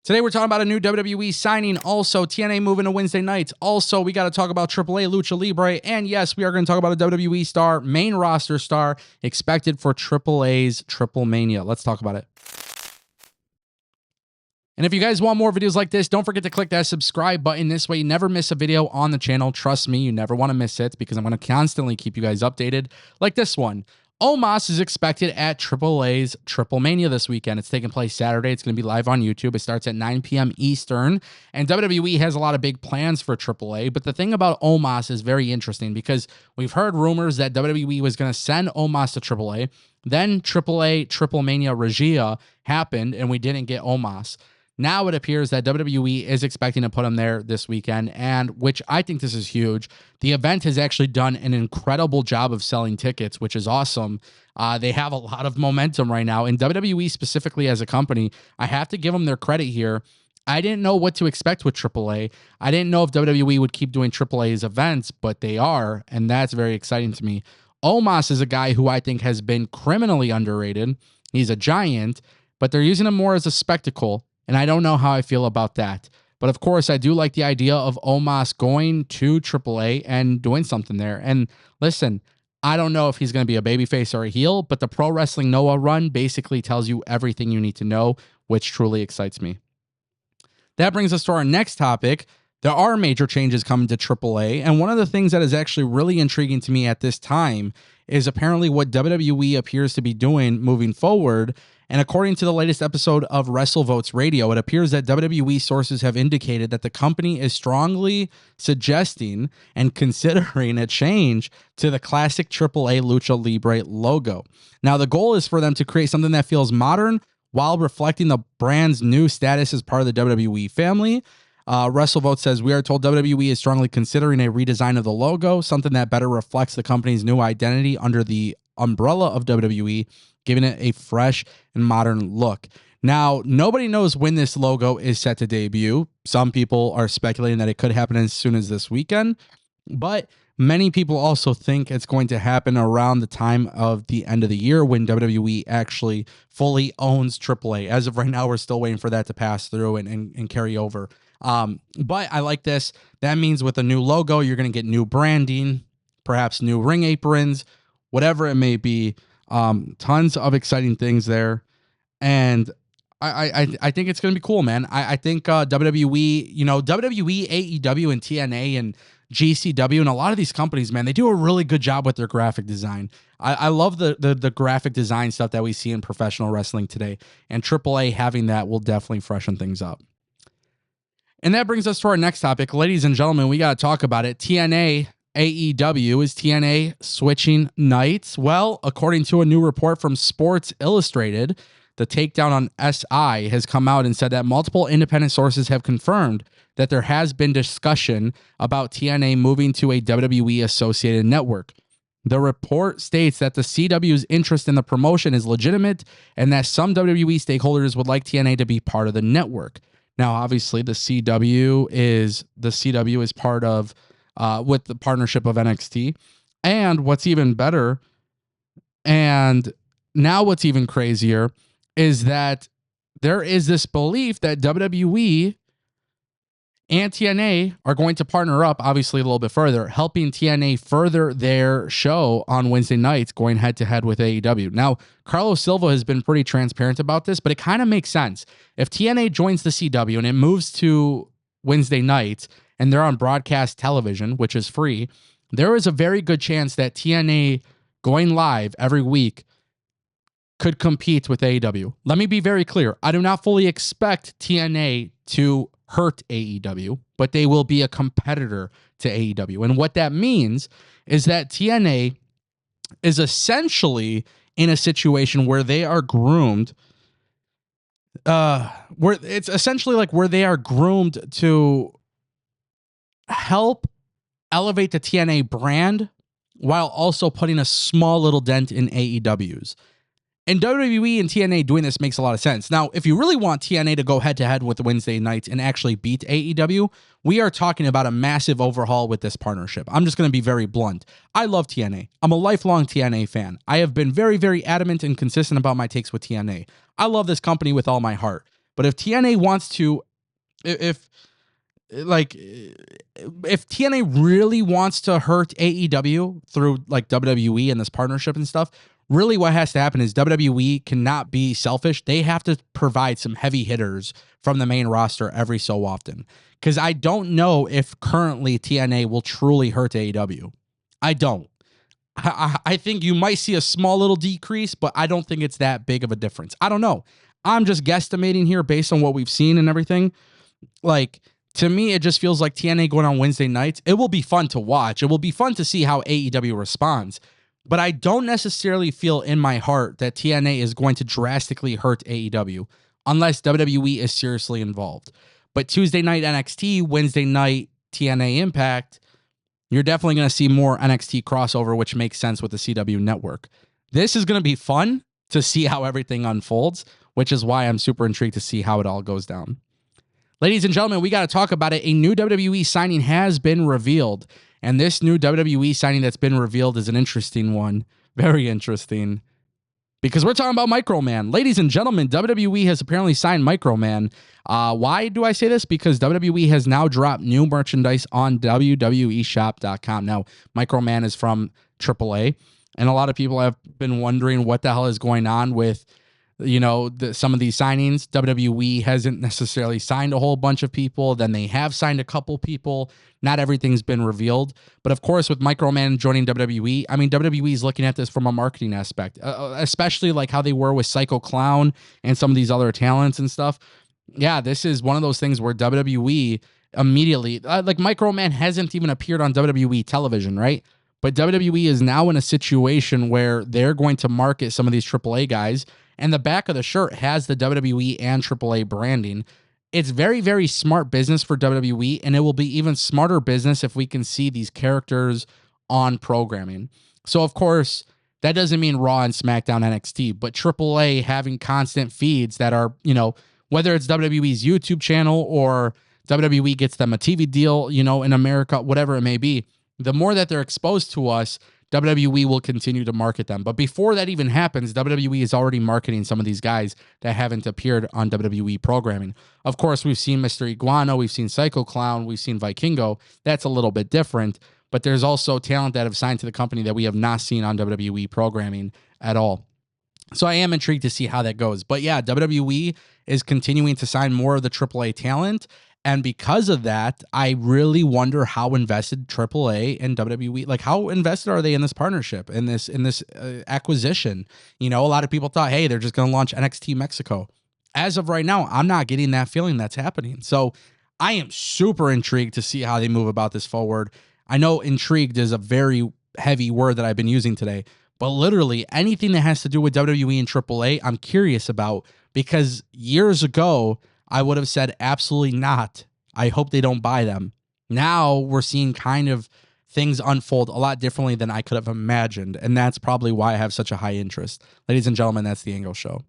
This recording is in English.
Today we're talking about a new WWE signing, also TNA moving to Wednesday nights. Also, we got to talk about AAA Lucha Libre, and yes, we are going to talk about a WWE Star, main roster star, expected for AAA's Triplemania. Let's talk about it. And if you guys want more videos like this, don't forget to click that subscribe button. This way you never miss a video on the channel. Trust me, you never want to miss it because I'm going to constantly keep you guys updated like this one. Omos is expected at AAA's Triplemania this weekend. It's taking place Saturday. It's going to be live on YouTube. It starts at 9 p.m. Eastern. And WWE has a lot of big plans for AAA. But the thing about Omos is very interesting because we've heard rumors that WWE was going to send Omos to AAA. Then AAA Triplemania Regia happened and we didn't get Omos. Now it appears that WWE is expecting to put him there this weekend, and which I think this is huge. The event has actually done an incredible job of selling tickets, which is awesome. They have a lot of momentum right now, and WWE specifically as a company, I have to give them their credit here. I didn't know what to expect with AAA. I didn't know if WWE would keep doing AAA's events, but they are, and that's very exciting to me. Omos is a guy who I think has been criminally underrated. He's a giant, but they're using him more as a spectacle. And I don't know how I feel about that. But of course, I do like the idea of Omos going to AAA and doing something there. And listen, I don't know if he's going to be a babyface or a heel, but the Pro Wrestling Noah run basically tells you everything you need to know, which truly excites me. That brings us to our next topic. There are major changes coming to AAA. And one of the things that is actually really intriguing to me at this time is apparently what WWE appears to be doing moving forward. And according to the latest episode of WrestleVotes Radio, it appears that WWE sources have indicated that the company is strongly suggesting and considering a change to the classic AAA Lucha Libre logo. Now, the goal is for them to create something that feels modern while reflecting the brand's new status as part of the WWE family. WrestleVote says, we are told WWE is strongly considering a redesign of the logo, something that better reflects the company's new identity under the umbrella of WWE, giving it a fresh and modern look. Now, nobody knows when this logo is set to debut. Some people are speculating that it could happen as soon as this weekend, but many people also think it's going to happen around the time of the end of the year when WWE actually fully owns AAA. As of right now, we're still waiting for that to pass through and carry over. But I like this. That means with a new logo, you're going to get new branding, perhaps new ring aprons, whatever it may be. Tons of exciting things there. And I think it's going to be cool, man. I think WWE, WWE, AEW, and TNA, and GCW, and a lot of these companies, man, they do a really good job with their graphic design. I love the graphic design stuff that we see in professional wrestling today. And AAA having that will definitely freshen things up. And that brings us to our next topic. Ladies and gentlemen, we got to talk about it. TNA, AEW, is TNA switching nights? Well, according to a new report from Sports Illustrated, the takedown on SI has come out and said that multiple independent sources have confirmed that there has been discussion about TNA moving to a WWE associated network. The report states that the CW's interest in the promotion is legitimate and that some WWE stakeholders would like TNA to be part of the network. Now, obviously, the CW is part of with the partnership of NXT. And what's even better, and now what's even crazier, is that there is this belief that WWE and TNA are going to partner up, obviously a little bit further, helping TNA further their show on Wednesday nights, going head-to-head with AEW. Now, Carlos Silva has been pretty transparent about this, but it kind of makes sense. If TNA joins the CW and it moves to Wednesday nights, and they're on broadcast television, which is free, there is a very good chance that TNA going live every week could compete with AEW. Let me be very clear. I do not fully expect TNA to hurt AEW, but they will be a competitor to AEW. And what that means is that TNA is essentially in a situation where they are groomed, where it's essentially like where they are groomed to help elevate the TNA brand while also putting a small little dent in AEW's. And WWE and TNA doing this makes a lot of sense. Now, if you really want TNA to go head-to-head with Wednesday nights and actually beat AEW, we are talking about a massive overhaul with this partnership. I'm just going to be very blunt. I love TNA. I'm a lifelong TNA fan. I have been very, very adamant and consistent about my takes with TNA. I love this company with all my heart. But if TNA wants to, if like if TNA really wants to hurt AEW through like WWE and this partnership and stuff, really what has to happen is WWE cannot be selfish. They have to provide some heavy hitters from the main roster every so often. Because I don't know if currently TNA will truly hurt AEW. I don't. I think you might see a small little decrease, but I don't think it's that big of a difference. I don't know. I'm just guesstimating here based on what we've seen and everything. Like, to me, it just feels like TNA going on Wednesday nights. It will be fun to watch. It will be fun to see how AEW responds. But I don't necessarily feel in my heart that TNA is going to drastically hurt AEW unless WWE is seriously involved. But Tuesday night NXT, Wednesday night TNA Impact, you're definitely going to see more NXT crossover, which makes sense with the CW network. This is going to be fun to see how everything unfolds, which is why I'm super intrigued to see how it all goes down. Ladies and gentlemen, we got to talk about it. A new WWE signing has been revealed. And this new WWE signing that's been revealed is an interesting one. Very interesting. Because we're talking about Microman. Ladies and gentlemen, WWE has apparently signed Microman. Why do I say this? Because WWE has now dropped new merchandise on WWEshop.com. Now, Microman is from AAA. And a lot of people have been wondering what the hell is going on with some of these signings. WWE hasn't necessarily signed a whole bunch of people. Then they have signed a couple people. Not everything's been revealed. But of course, with Microman joining WWE, I mean, WWE is looking at this from a marketing aspect, especially like how they were with Psycho Clown and some of these other talents and stuff. Yeah, this is one of those things where WWE immediately, like Microman hasn't even appeared on WWE television, right? But WWE is now in a situation where they're going to market some of these AAA guys, and the back of the shirt has the WWE and AAA branding. It's very, very smart business for WWE, and it will be even smarter business if we can see these characters on programming. So, of course, that doesn't mean Raw and SmackDown NXT, but AAA having constant feeds that are, whether it's WWE's YouTube channel or WWE gets them a TV deal, in America, whatever it may be, the more that they're exposed to us, WWE will continue to market them. But before that even happens, WWE is already marketing some of these guys that haven't appeared on WWE programming. Of course, we've seen Mr. Iguana, we've seen Psycho Clown, we've seen Vikingo. That's a little bit different. But there's also talent that have signed to the company that we have not seen on WWE programming at all. So I am intrigued to see how that goes. But yeah, WWE is continuing to sign more of the AAA talent. And because of that, I really wonder how invested AAA and WWE, like how invested are they in this partnership, in this acquisition? A lot of people thought, hey, they're just going to launch NXT Mexico. As of right now, I'm not getting that feeling that's happening. So I am super intrigued to see how they move about this forward. I know intrigued is a very heavy word that I've been using today, but literally anything that has to do with WWE and AAA, I'm curious about, because years ago, I would have said absolutely not. I hope they don't buy them. Now we're seeing kind of things unfold a lot differently than I could have imagined. And that's probably why I have such a high interest. Ladies and gentlemen, that's the Ango Show.